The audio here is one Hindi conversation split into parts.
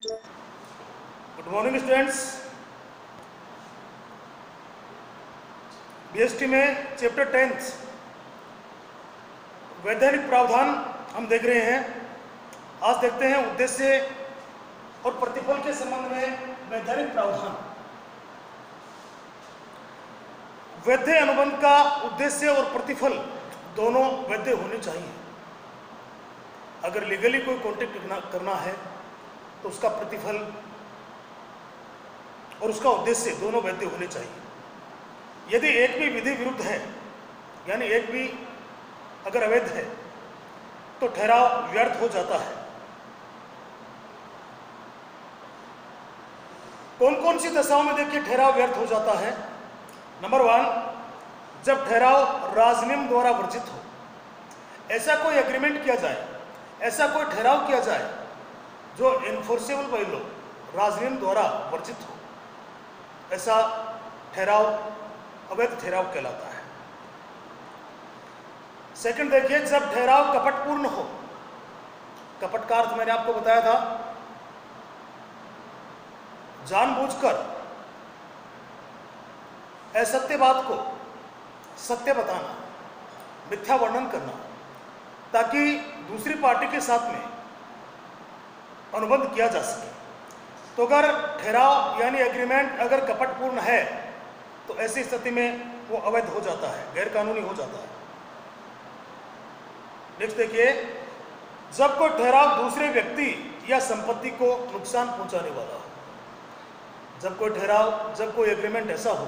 Good morning students. बीएसटी में चैप्टर 10 वैधानिक प्रावधान हम देख रहे हैं। आज देखते हैं उद्देश्य और प्रतिफल के संबंध में वैधानिक प्रावधान। वैध अनुबंध का उद्देश्य और प्रतिफल दोनों वैध होने चाहिए। अगर लीगली कोई कॉन्ट्रैक्ट करना है तो उसका प्रतिफल और उसका उद्देश्य दोनों वैध होने चाहिए। यदि एक भी विधि विरुद्ध है, यानी एक भी अगर अवैध है, तो ठहराव व्यर्थ हो जाता है। कौन कौन सी दशाओं में देखिए ठहराव व्यर्थ हो जाता है। नंबर 1, जब ठहराव राजनियम द्वारा वर्जित हो। ऐसा कोई एग्रीमेंट किया जाए, ऐसा कोई ठहराव किया जाए जो इन्फोर्सेबल बाय लॉ, राजनियम द्वारा वर्जित हो, ऐसा ठहराव अवैध ठहराव कहलाता है। सेकंड देखिए, जब ठहराव कपटपूर्ण हो। कपट का अर्थ मैंने आपको बताया था, जानबूझकर असत्य बात को सत्य बताना, मिथ्या वर्णन करना, ताकि दूसरी पार्टी के साथ में अनुबंध किया जा सके। तो अगर ठहराव यानी एग्रीमेंट अगर कपटपूर्ण है तो ऐसी स्थिति में वो अवैध हो जाता है, गैर कानूनी हो जाता है। नेक्स्ट देखिए, जब कोई ठहराव दूसरे व्यक्ति या संपत्ति को नुकसान पहुंचाने वाला हो। जब कोई ठहराव, जब कोई एग्रीमेंट ऐसा हो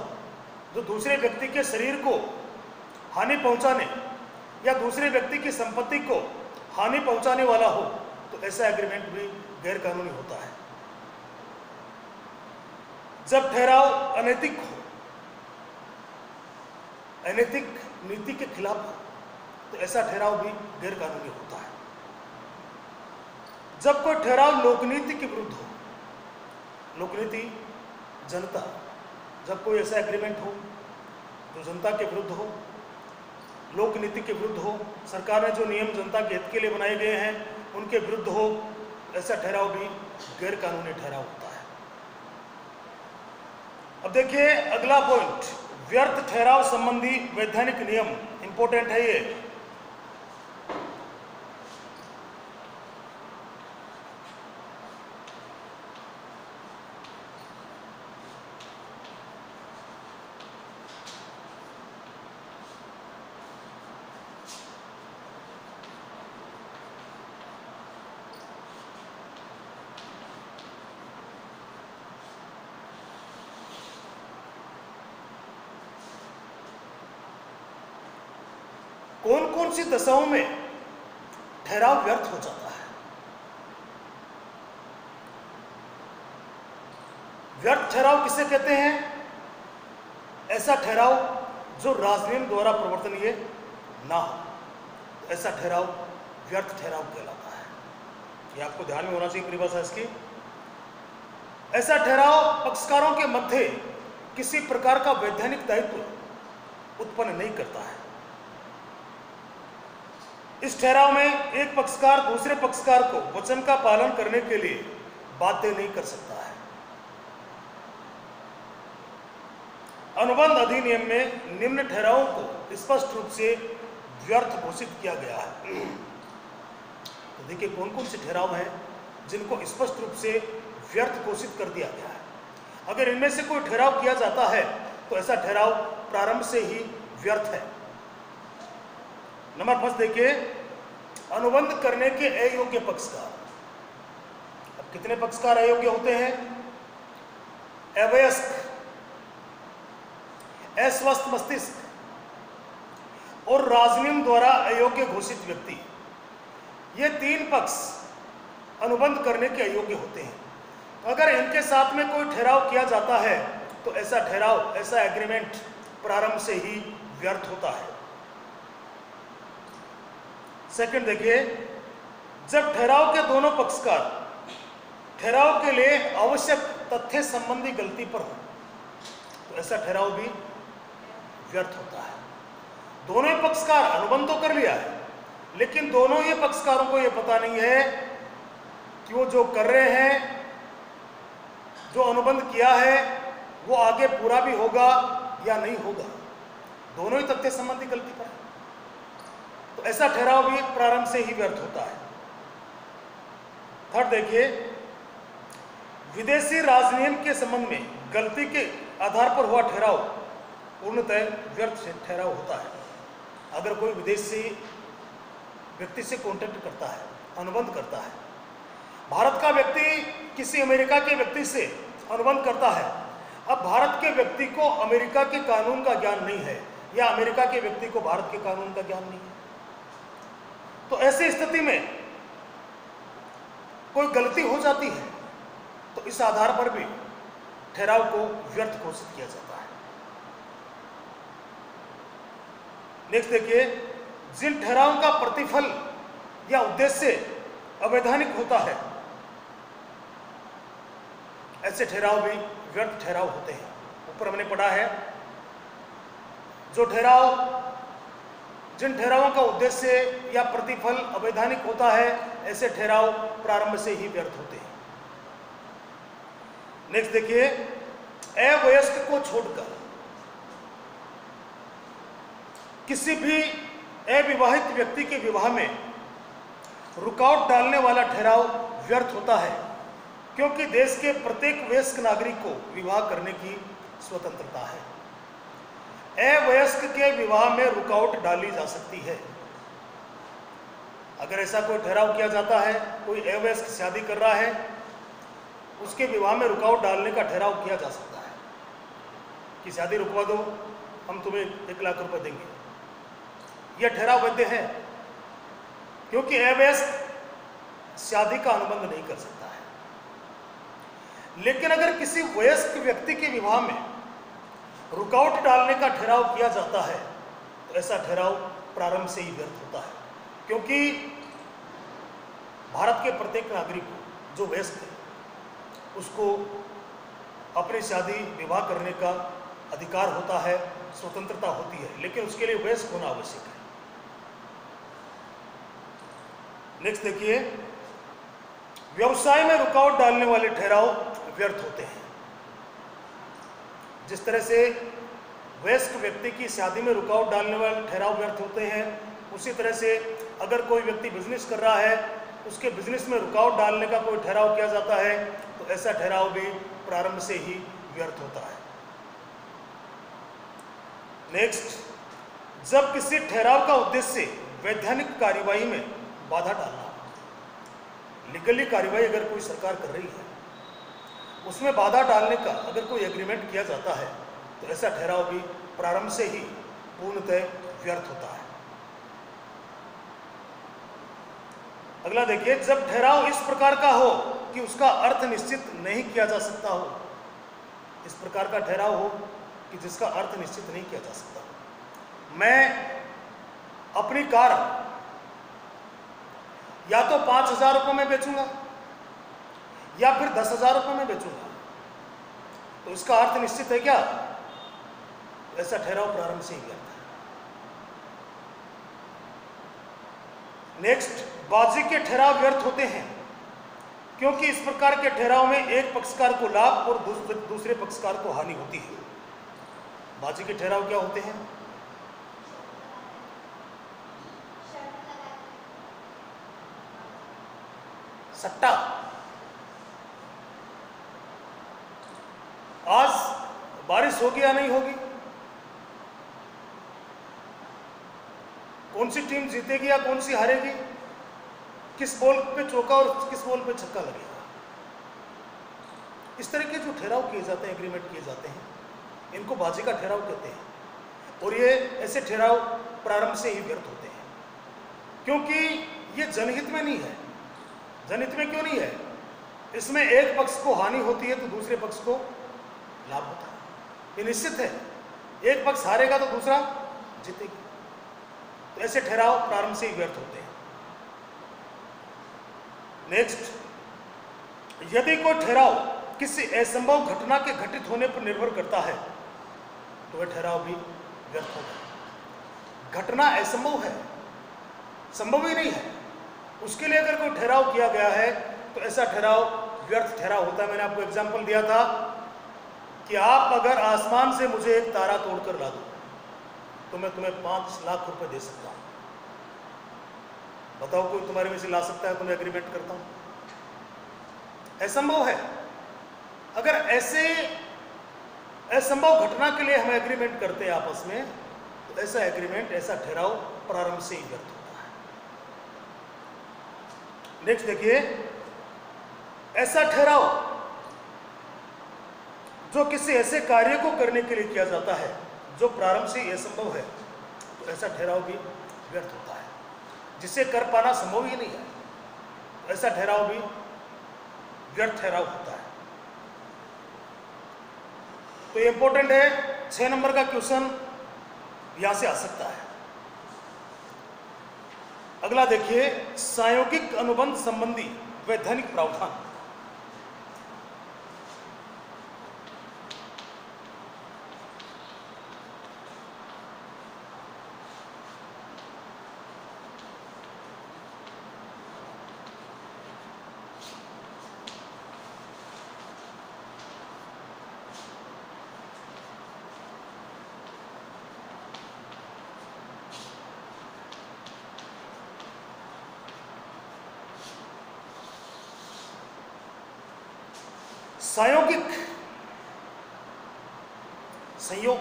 जो दूसरे व्यक्ति के शरीर को हानि पहुंचाने या दूसरे व्यक्ति की संपत्ति को हानि पहुंचाने वाला हो, तो ऐसा एग्रीमेंट भी गैर कानूनी होता है। जब ठहराव अनैतिक हो, अनैतिक नीति के खिलाफ हो, तो ऐसा ठहराव भी गैर कानूनी होता है। जब कोई ठहराव लोकनीति के विरुद्ध हो। लोकनीति, जनता, जब कोई ऐसा एग्रीमेंट हो जो जनता के विरुद्ध हो, लोकनीति के विरुद्ध हो, सरकार ने जो नियम जनता के हित के लिए बनाए गए हैं उनके विरुद्ध हो, ऐसा ठहराव भी गैर कानूनी ठहराव होता है। अब देखिए अगला पॉइंट, व्यर्थ ठहराव संबंधी वैधानिक नियम। इंपॉर्टेंट है ये। कौन कौन सी दशाओं में ठहराव व्यर्थ हो जाता है। व्यर्थ ठहराव किसे कहते हैं? ऐसा ठहराव जो राजनियम द्वारा प्रवर्तनीय ना हो, ऐसा ठहराव व्यर्थ ठहराव कहलाता है। ये आपको ध्यान में होना चाहिए परिभाषा इसकी। ऐसा ठहराव पक्षकारों के मध्य किसी प्रकार का वैधानिक दायित्व उत्पन्न नहीं करता है। इस ठहराव में एक पक्षकार दूसरे पक्षकार को वचन का पालन करने के लिए बाध्य नहीं कर सकता है। अनुबंध अधिनियम में निम्न ठहरावों को स्पष्ट रूप से व्यर्थ घोषित किया गया है। तो देखिए कौन कौन से ठहराव हैं जिनको स्पष्ट रूप से व्यर्थ घोषित कर दिया गया है। अगर इनमें से कोई ठहराव किया जाता है तो ऐसा ठहराव प्रारंभ से ही व्यर्थ है। नंबर 5 देखिए, अनुबंध करने के अयोग्य पक्षकार। अब कितने पक्षकार अयोग्य होते हैं? अवयस्क, अस्वस्थ मस्तिष्क और राजनियम द्वारा अयोग्य घोषित व्यक्ति, ये 3 पक्ष अनुबंध करने के अयोग्य होते हैं। अगर इनके साथ में कोई ठहराव किया जाता है तो ऐसा ठहराव, ऐसा एग्रीमेंट प्रारंभ से ही व्यर्थ होता है। सेकंड देखिए, जब ठहराव के दोनों पक्षकार ठहराव के लिए आवश्यक तथ्य संबंधी गलती पर हो, तो ऐसा ठहराव भी व्यर्थ होता है। दोनों ही पक्षकार अनुबंध तो कर लिया है, लेकिन दोनों ही पक्षकारों को यह पता नहीं है कि वो जो कर रहे हैं जो अनुबंध किया है वो आगे पूरा भी होगा या नहीं होगा, दोनों ही तथ्य संबंधी गलती पर है, तो ऐसा ठहराव भी प्रारंभ से ही व्यर्थ होता है। थर्ड देखिए, विदेशी राजनियम के संबंध में गलती के आधार पर हुआ ठहराव पूर्णतः व्यर्थ ठहराव होता है। अगर कोई विदेशी व्यक्ति से कॉन्टेक्ट करता है, अनुबंध करता है, भारत का व्यक्ति किसी अमेरिका के व्यक्ति से अनुबंध करता है, अब भारत के व्यक्ति को अमेरिका के कानून का ज्ञान नहीं है या अमेरिका के व्यक्ति को भारत के कानून का ज्ञान नहीं है, तो ऐसी स्थिति में कोई गलती हो जाती है तो इस आधार पर भी ठहराव को व्यर्थ घोषित किया जाता है। नेक्स्ट देखिए, जिन ठहरावों का प्रतिफल या उद्देश्य अवैधानिक होता है, ऐसे ठहराव भी व्यर्थ ठहराव होते हैं। ऊपर हमने पढ़ा है, जिन ठहरावों का उद्देश्य या प्रतिफल अवैधानिक होता है, ऐसे ठहराव प्रारंभ से ही व्यर्थ होते हैं। नेक्स्ट देखिए, अवयस्क को छोड़कर किसी भी अविवाहित व्यक्ति के विवाह में रुकावट डालने वाला ठहराव व्यर्थ होता है, क्योंकि देश के प्रत्येक वयस्क नागरिक को विवाह करने की स्वतंत्रता है। अवयस्क के विवाह में रुकावट डाली जा सकती है। अगर ऐसा कोई ठहराव किया जाता है, कोई अवयस्क शादी कर रहा है, उसके विवाह में रुकावट डालने का ठहराव किया जा सकता है कि शादी रुकवा दो, हम तुम्हें 1 लाख रुपए देंगे। यह ठहराव वैध है, क्योंकि अवयस्क शादी का अनुबंध नहीं कर सकता है। लेकिन अगर किसी वयस्क व्यक्ति के विवाह में रुकावट डालने का ठहराव किया जाता है, तो ऐसा ठहराव प्रारंभ से ही व्यर्थ होता है, क्योंकि भारत के प्रत्येक नागरिक को, जो वयस्क है, उसको अपनी शादी विवाह करने का अधिकार होता है, स्वतंत्रता होती है, लेकिन उसके लिए वयस्क होना आवश्यक है। नेक्स्ट देखिए, व्यवसाय में रुकावट डालने वाले ठहराव व्यर्थ होते हैं। जिस तरह से वयस्क व्यक्ति की शादी में रुकावट डालने वाले ठहराव व्यर्थ होते हैं, उसी तरह से अगर कोई व्यक्ति बिजनेस कर रहा है, उसके बिजनेस में रुकावट डालने का कोई ठहराव किया जाता है, तो ऐसा ठहराव भी प्रारंभ से ही व्यर्थ होता है। नेक्स्ट, जब किसी ठहराव का उद्देश्य वैधानिक कार्यवाही में बाधा डालना, लीगली कार्यवाही अगर कोई सरकार कर रही है, उसमें बाधा डालने का अगर कोई एग्रीमेंट किया जाता है, तो ऐसा ठहराव भी प्रारंभ से ही पूर्णतः व्यर्थ होता है। अगला देखिए, जब ठहराव इस प्रकार का हो कि उसका अर्थ निश्चित नहीं किया जा सकता हो, इस प्रकार का ठहराव हो कि जिसका अर्थ निश्चित नहीं किया जा सकता। मैं अपनी कार या तो 5,000 रुपये में बेचूंगा या फिर 10,000 रुपये में बेचूंगा, तो इसका अर्थ निश्चित है क्या? ऐसा ठहराव प्रारंभ से ही व्यर्थ है। नेक्स्ट, बाजी के ठहराव व्यर्थ होते हैं, क्योंकि इस प्रकार के ठहराव में एक पक्षकार को लाभ और दूसरे पक्षकार को हानि होती है। बाजी के ठहराव क्या होते हैं? सट्टा। आज बारिश होगी या नहीं होगी, कौन सी टीम जीतेगी या कौन सी हारेगी, किस बॉल पे चौका और किस बॉल पे छक्का लगेगा, इस तरह के जो ठहराव किए जाते हैं, एग्रीमेंट किए जाते हैं, इनको बाजी का ठहराव कहते हैं। और ये ऐसे ठहराव प्रारंभ से ही व्यर्थ होते हैं, क्योंकि ये जनहित में नहीं है। जनहित में क्यों नहीं है? इसमें एक पक्ष को हानि होती है तो दूसरे पक्ष को लाभ होता है, ये निश्चित है। एक पक्ष हारेगा तो दूसरा जीतेगा, तो ऐसे ठहराव प्रारंभ से ही व्यर्थ होते हैं। नेक्स्ट, यदि कोई ठहराव किसी असंभव घटना के घटित होने पर निर्भर करता है, तो वह ठहराव भी व्यर्थ होता है। घटना असंभव है, संभव ही नहीं है, उसके लिए अगर कोई ठहराव किया गया है, तो ऐसा ठहराव व्यर्थ ठहराव होता है। मैंने आपको एग्जाम्पल दिया था कि आप अगर आसमान से मुझे एक तारा तोड़कर ला दो तो मैं तुम्हें 5 लाख रुपए दे सकता हूं। बताओ कोई तुम्हारे में से ला सकता है तो मैं एग्रीमेंट करता हूं? असंभव है। अगर ऐसे असंभव घटना के लिए हम एग्रीमेंट करते हैं आपस में, तो ऐसा एग्रीमेंट, ऐसा ठहराव प्रारंभ से ही व्यर्थ होता है। नेक्स्ट देखिए, ऐसा ठहराव जो किसी ऐसे कार्य को करने के लिए किया जाता है जो प्रारंभ से ही असंभव है, तो ऐसा ठहराव भी व्यर्थ होता है। जिसे कर पाना संभव ही नहीं है, तो ऐसा ठहराव भी व्यर्थ ठहराव होता है। तो ये इंपॉर्टेंट है, 6 नंबर का क्वेश्चन यहां से आ सकता है। अगला देखिए, संयोगिक अनुबंध संबंधी वैधानिक प्रावधान। संयोगिक, संयोग।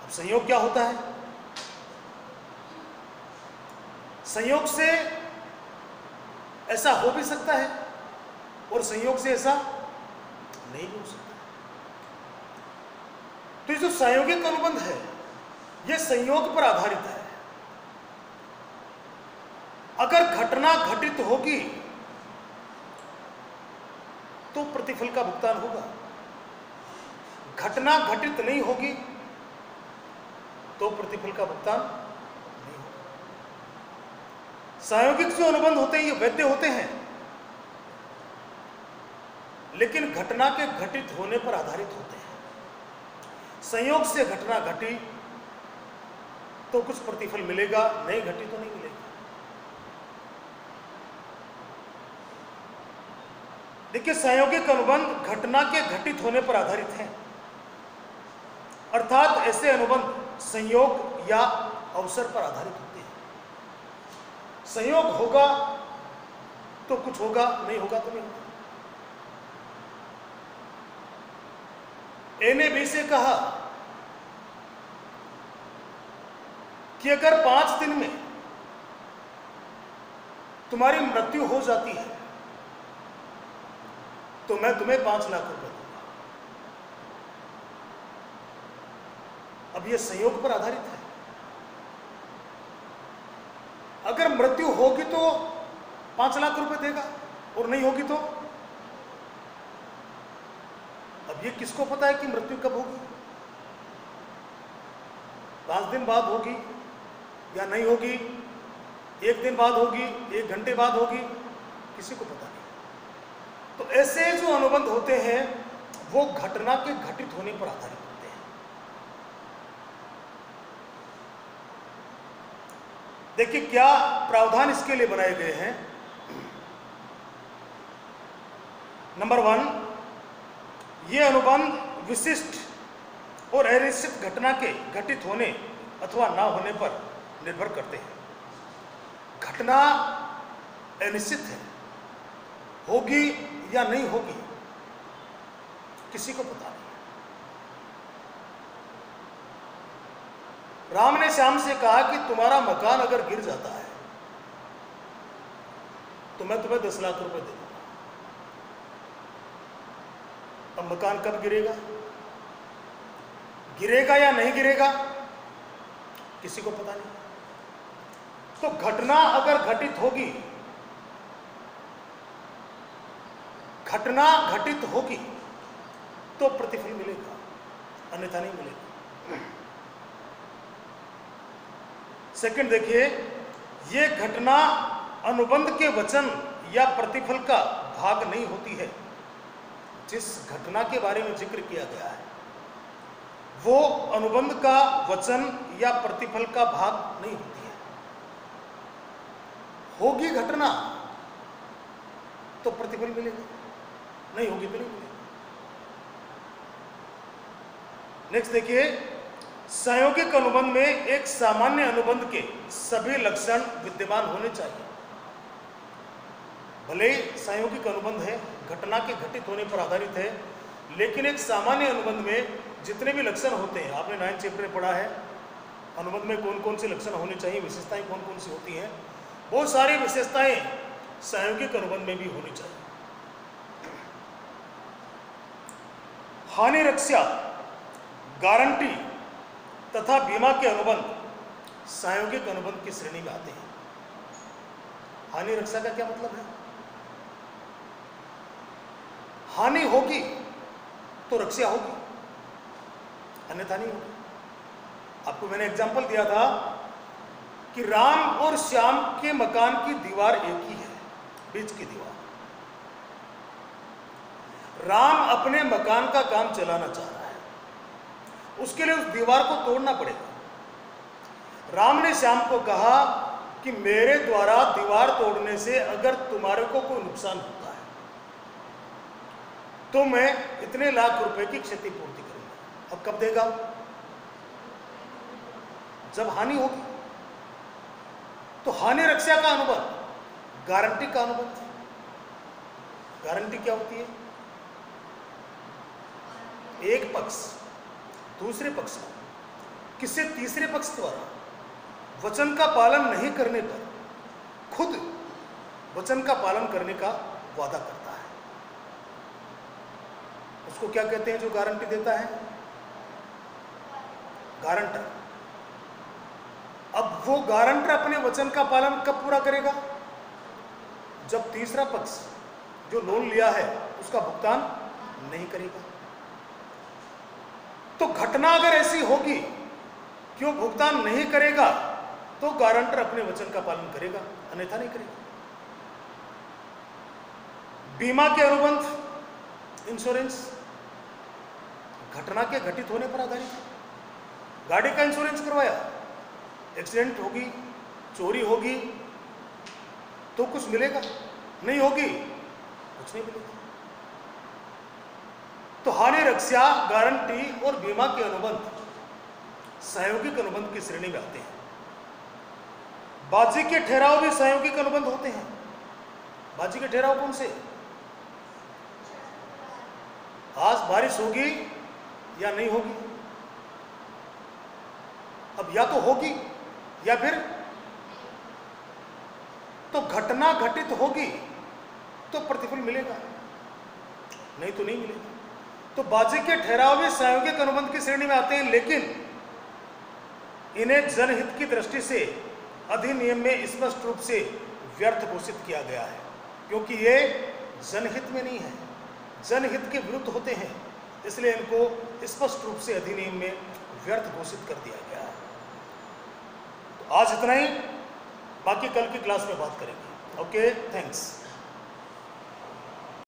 अब संयोग क्या होता है? संयोग से ऐसा हो भी सकता है और संयोग से ऐसा नहीं भी हो सकता। तो ये जो संयोगिक अनुबंध है, यह संयोग पर आधारित है। अगर घटना घटित होगी तो प्रतिफल का भुगतान होगा, घटना घटित नहीं होगी तो प्रतिफल का भुगतान नहीं होगा। संयोगिक जो अनुबंध होते हैं ये वैध होते हैं, लेकिन घटना के घटित होने पर आधारित होते हैं। संयोग से घटना घटी तो कुछ प्रतिफल मिलेगा, नहीं घटी तो नहीं मिलेगा। देखिए, संयोगिक अनुबंध घटना के घटित होने पर आधारित हैं, अर्थात ऐसे अनुबंध संयोग या अवसर पर आधारित होते हैं। संयोग होगा तो कुछ होगा, नहीं होगा तो नहीं होगा। ए ने बी से कहा कि अगर 5 दिन में तुम्हारी मृत्यु हो जाती है तो मैं तुम्हें 5 लाख रुपए दूंगा। अब यह संयोग पर आधारित है। अगर मृत्यु होगी तो 5 लाख रुपए देगा और नहीं होगी तो? अब ये किसको पता है कि मृत्यु कब होगी? 5 दिन बाद होगी या नहीं होगी, 1 दिन बाद होगी, 1 घंटे बाद होगी, किसी को पता नहीं। तो ऐसे जो अनुबंध होते हैं वो घटना के घटित होने पर आधारित होते हैं। देखिए क्या प्रावधान इसके लिए बनाए गए हैं। नंबर 1, ये अनुबंध विशिष्ट और अनिश्चित घटना के घटित होने अथवा ना होने पर निर्भर करते हैं। घटना अनिश्चित है, होगी या नहीं होगी किसी को पता नहीं। राम ने श्याम से कहा कि तुम्हारा मकान अगर गिर जाता है तो मैं तुम्हें 10 लाख रुपए दे दूंगा। अब मकान कब गिरेगा, गिरेगा या नहीं गिरेगा किसी को पता नहीं। तो घटना अगर घटित होगी, घटना घटित होगी तो प्रतिफल मिलेगा, अन्यथा नहीं मिलेगा। सेकंड देखिए, यह घटना अनुबंध के वचन या प्रतिफल का भाग नहीं होती है। जिस घटना के बारे में जिक्र किया गया है वो अनुबंध का वचन या प्रतिफल का भाग नहीं होती है। होगी घटना तो प्रतिफल मिलेगा, नहीं होगी तो नहीं मिलेगा। नेक्स्ट देखिए, संयोगिक अनुबंध में एक सामान्य अनुबंध के सभी लक्षण विद्यमान होने चाहिए। भले ही संयोगिक अनुबंध है, घटना के घटित होने पर आधारित है, लेकिन एक सामान्य अनुबंध में जितने भी लक्षण होते हैं, आपने 9th चैप्टर में पढ़ा है अनुबंध में कौन कौन से लक्षण होने चाहिए, विशेषताएं कौन कौन सी होती हैं। बहुत सारी विशेषताएं संयोगिक अनुबंध में भी होनी चाहिए। हानि रक्षा, गारंटी तथा बीमा के अनुबंध संयोगिक अनुबंध की श्रेणी में आते हैं। हानि रक्षा का क्या मतलब है? हानि होगी तो रक्षा होगी, अन्यथा नहीं होगी। आपको मैंने एग्जांपल दिया था कि राम और श्याम के मकान की दीवार एक ही है, बीच की दीवार। राम अपने मकान का काम चलाना चाह रहा है, उसके लिए उस दीवार को तोड़ना पड़ेगा। राम ने श्याम को कहा कि मेरे द्वारा दीवार तोड़ने से अगर तुम्हारे को कोई नुकसान होता है तो मैं इतने लाख रुपए की क्षतिपूर्ति करूंगा। अब कब देगा? जब हानि होगी। तो हानि रक्षा का अनुबंध गारंटी का अनुबंध। गारंटी क्या होती है? एक पक्ष दूसरे पक्ष को किसी तीसरे पक्ष द्वारा वचन का पालन नहीं करने पर खुद वचन का पालन करने का वादा करता है, उसको क्या कहते हैं जो गारंटी देता है? गारंटर। अब वो गारंटर अपने वचन का पालन कब पूरा करेगा? जब तीसरा पक्ष जो लोन लिया है उसका भुगतान नहीं करेगा। तो घटना अगर ऐसी होगी कि वो भुगतान नहीं करेगा तो गारंटर अपने वचन का पालन करेगा, अन्यथा नहीं करेगा। बीमा के अनुबंध, इंश्योरेंस, घटना के घटित होने पर आधारित है। गाड़ी का इंश्योरेंस करवाया, एक्सीडेंट होगी, चोरी होगी तो कुछ मिलेगा, नहीं होगी कुछ नहीं मिलेगा। तो हानि रक्षा, गारंटी और बीमा के अनुबंध सहयोगिक अनुबंध की श्रेणी में आते हैं। बाजी के ठहराव भी सहयोगिक अनुबंध होते हैं। बाजी के ठहराव कौन से? आज बारिश होगी या नहीं होगी। अब या तो होगी या फिर तो घटना घटित होगी तो प्रतिफल मिलेगा, नहीं तो नहीं मिलेगा। तो बाजी के ठहराव भी सहयोगिक अनुबंध की श्रेणी में आते हैं, लेकिन इन्हें जनहित की दृष्टि से अधिनियम में स्पष्ट रूप से व्यर्थ घोषित किया गया है, क्योंकि ये जनहित में नहीं है, जनहित के विरुद्ध होते हैं, इसलिए इनको स्पष्ट रूप से अधिनियम में व्यर्थ घोषित कर दिया गया है। तो आज इतना ही, बाकी कल की क्लास में बात करेंगे। Okay, thanks.